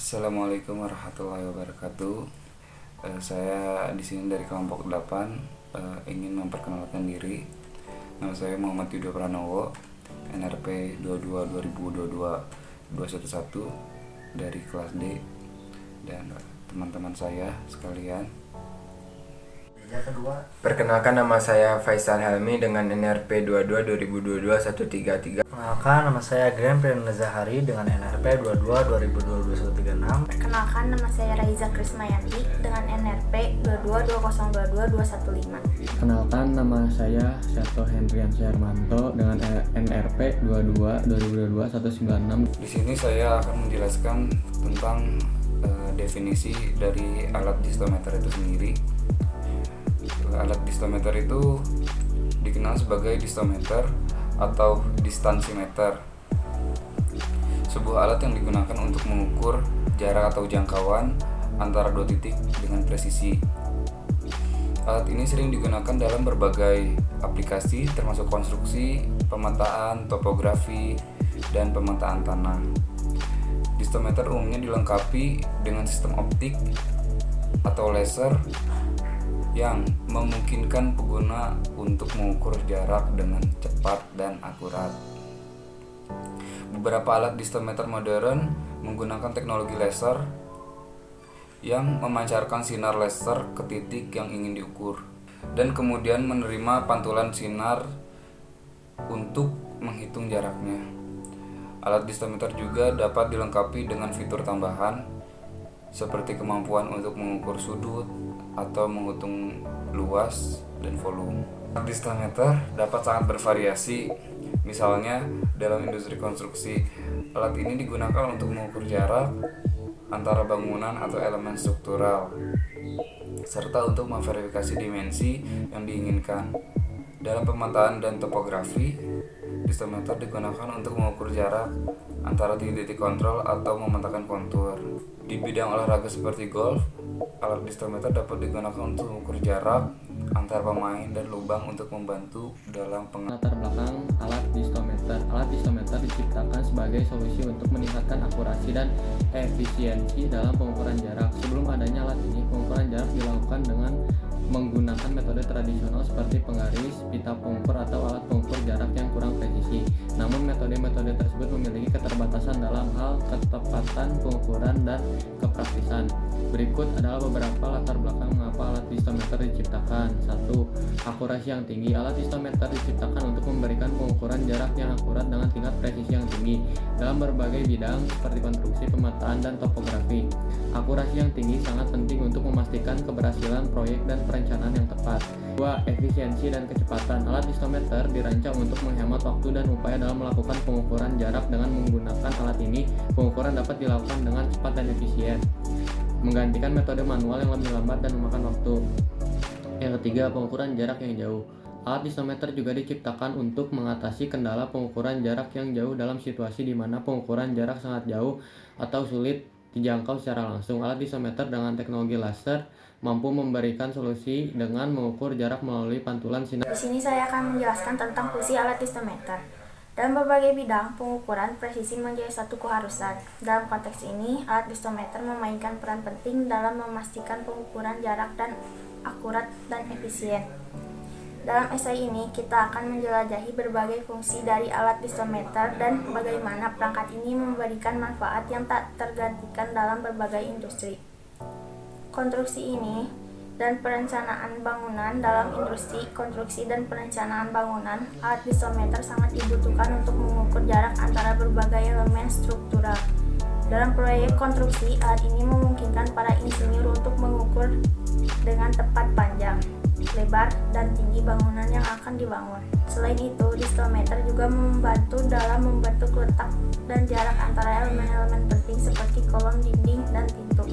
Assalamualaikum warahmatullahi wabarakatuh. Saya di sini dari kelompok 8 ingin memperkenalkan diri. Nama saya Muhammad Yudo Pranowo, NRP 22 2022 211 dari kelas D, dan teman-teman saya sekalian. Perkenalkan, nama saya Faisal Helmi dengan NRP 22 2022 133. Perkenalkan, nama saya Grand Priyana Zahari dengan NRP 22 2022 136. Perkenalkan, nama saya Raiza Krismayanti dengan NRP 22 2022 215. Perkenalkan, nama saya Syato Hendrian Syarmanto dengan NRP 22 2022 196. Di sini saya akan menjelaskan tentang definisi dari alat distometer itu sendiri. Alat distometer itu dikenal sebagai distometer atau distansimeter, sebuah alat yang digunakan untuk mengukur jarak atau jangkauan antara dua titik dengan presisi. Alat ini sering digunakan dalam berbagai aplikasi termasuk konstruksi, pemetaan, topografi, dan pemetaan tanah. Distometer umumnya dilengkapi dengan sistem optik atau laser yang memungkinkan pengguna untuk mengukur jarak dengan cepat dan akurat. Beberapa alat distometer modern menggunakan teknologi laser yang memancarkan sinar laser ke titik yang ingin diukur dan kemudian menerima pantulan sinar untuk menghitung jaraknya. Alat distometer juga dapat dilengkapi dengan fitur tambahan seperti kemampuan untuk mengukur sudut atau menghitung luas dan volume. Alat distometer dapat sangat bervariasi. Misalnya dalam industri konstruksi, alat ini digunakan untuk mengukur jarak antara bangunan atau elemen struktural, serta untuk memverifikasi dimensi yang diinginkan. Dalam pemetaan dan topografi, distometer digunakan untuk mengukur jarak antara titik kontrol atau memetakan kontur. Di bidang olahraga seperti golf, alat distometer dapat digunakan untuk mengukur jarak antar pemain dan lubang untuk membantu dalam Latar belakang alat distometer. Alat distometer diciptakan sebagai solusi untuk meningkatkan akurasi dan efisiensi dalam pengukuran jarak. Sebelum adanya alat ini, pengukuran jarak dilakukan dengan menggunakan metode tradisional seperti penggaris, pita pengukur, atau alat pengukur jarak yang kurang presisi. Namun metode-metode tersebut memiliki keterbatasan dalam hal ketepatan pengukuran dan kepraktisan. Berikut adalah beberapa latar belakang mengapa alat distometer diciptakan. 1. Akurasi yang tinggi. Alat distometer diciptakan untuk memberikan pengukuran jarak yang akurat dengan tingkat presisi yang tinggi dalam berbagai bidang seperti konstruksi, pemetaan, dan topografi. Akurasi yang tinggi sangat penting untuk memastikan keberhasilan proyek dan perencanaan yang tepat. 2. Efisiensi dan kecepatan. Alat distometer dirancang untuk menghemat waktu dan upaya dalam melakukan pengukuran jarak. Dengan menggunakan alat ini, pengukuran dapat dilakukan dengan cepat dan efisien, menggantikan metode manual yang lebih lambat dan memakan waktu. Yang ketiga, pengukuran jarak yang jauh. Alat distometer juga diciptakan untuk mengatasi kendala pengukuran jarak yang jauh dalam situasi di mana pengukuran jarak sangat jauh atau sulit dijangkau secara langsung. Alat distometer dengan teknologi laser mampu memberikan solusi dengan mengukur jarak melalui pantulan sinar. Di sini saya akan menjelaskan tentang fungsi alat distometer. Dalam berbagai bidang, pengukuran presisi menjadi satu keharusan. Dalam konteks ini, alat distometer memainkan peran penting dalam memastikan pengukuran jarak dan akurat dan efisien. Dalam esai ini, kita akan menjelajahi berbagai fungsi dari alat distometer dan bagaimana perangkat ini memberikan manfaat yang tak tergantikan dalam berbagai industri. Konstruksi ini dan perencanaan bangunan. Dalam industri konstruksi dan perencanaan bangunan, alat distometer sangat dibutuhkan untuk mengukur jarak antara berbagai elemen struktural. Dalam proyek konstruksi, alat ini memungkinkan para insinyur untuk mengukur dengan tepat panjang, lebar, dan tinggi bangunan yang akan dibangun. Selain itu, distometer juga membantu dalam membentuk letak dan jarak antara elemen-elemen penting seperti kolom, dinding, dan pintu.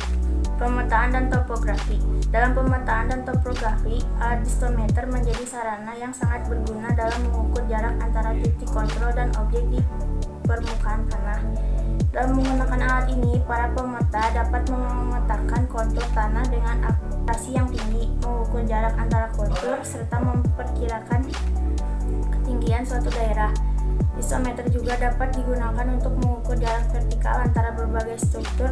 Pemetaan dan topografi. Dalam pemetaan dan topografi, alat distometer menjadi sarana yang sangat berguna dalam mengukur jarak antara titik kontrol dan objek di permukaan tanah. Dalam menggunakan alat ini, para pemeta dapat memetakan kontur tanah dengan akurasi yang tinggi, mengukur jarak antara kontur, serta memperkirakan ketinggian suatu daerah. Distometer juga dapat digunakan untuk mengukur jarak vertikal antara berbagai struktur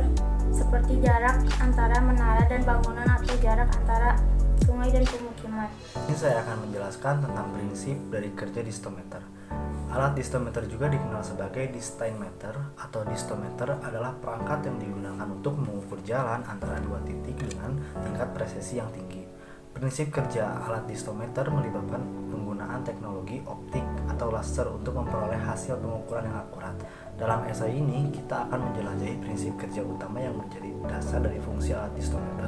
seperti jarak antara menara dan bangunan atau jarak antara sungai dan pemukiman. Ini saya akan menjelaskan tentang prinsip dari kerja distometer. Alat distometer juga dikenal sebagai disteinmeter atau distometer adalah perangkat yang digunakan untuk mengukur jalan antara dua titik dengan tingkat presisi yang tinggi. Prinsip kerja alat distometer melibatkan penggunaan teknologi optik atau laser untuk memperoleh hasil pengukuran yang akurat. Dalam esai ini, kita akan menjelajahi prinsip kerja utama yang menjadi dasar dari fungsi alat distometer.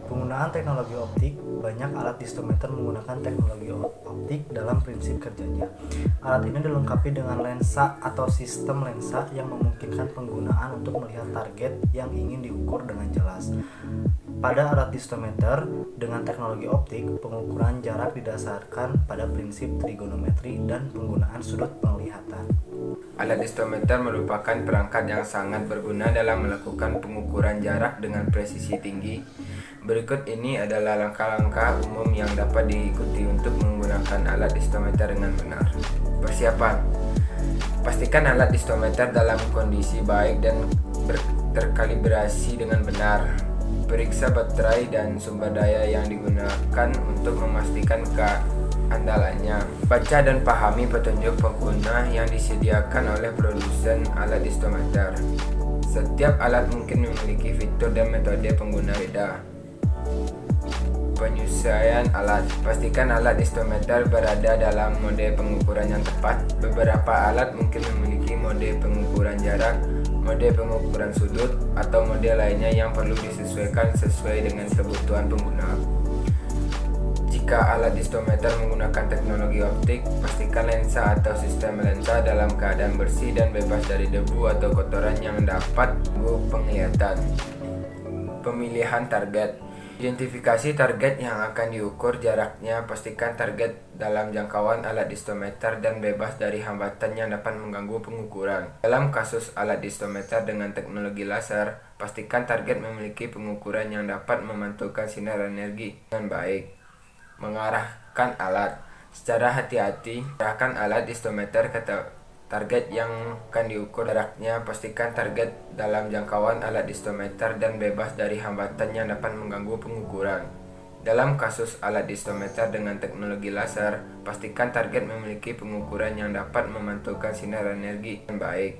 Penggunaan teknologi optik, banyak alat distometer menggunakan teknologi optik dalam prinsip kerjanya. Alat ini dilengkapi dengan lensa atau sistem lensa yang memungkinkan penggunaan untuk melihat target yang ingin diukur dengan jelas. Pada alat distometer dengan teknologi optik, pengukuran jarak didasarkan pada prinsip trigonometri dan penggunaan sudut penglihatan. Alat distometer merupakan perangkat yang sangat berguna dalam melakukan pengukuran jarak dengan presisi tinggi. Berikut ini adalah langkah-langkah umum yang dapat diikuti untuk menggunakan alat distometer dengan benar. Persiapan: pastikan alat distometer dalam kondisi baik dan terkalibrasi dengan benar. Periksa baterai dan sumber daya yang digunakan untuk memastikan keandalannya. Baca dan pahami petunjuk pengguna yang disediakan oleh produsen alat distometer. Setiap alat mungkin memiliki fitur dan metode pengguna beda. Penyesuaian alat: pastikan alat distometer berada dalam mode pengukuran yang tepat. Beberapa alat mungkin memiliki mode pengukuran jarak, mode pengukuran sudut, atau mode lainnya yang perlu disesuaikan sesuai dengan kebutuhan pengguna. Jika alat distometer menggunakan teknologi optik, pastikan lensa atau sistem lensa dalam keadaan bersih dan bebas dari debu atau kotoran yang dapat mengganggu penglihatan. Pemilihan target: identifikasi target yang akan diukur jaraknya. Pastikan target dalam jangkauan alat distometer dan bebas dari hambatan yang dapat mengganggu pengukuran. Dalam kasus alat distometer dengan teknologi laser, pastikan target memiliki pengukuran yang dapat memantulkan sinar energi dengan baik. Mengarahkan alat: secara hati-hati, arahkan alat distometer ke target yang akan diukur jaraknya. Pastikan target dalam jangkauan alat distometer dan bebas dari hambatan yang dapat mengganggu pengukuran. Dalam kasus alat distometer dengan teknologi laser, pastikan target memiliki pengukuran yang dapat memantulkan sinar energi dengan baik.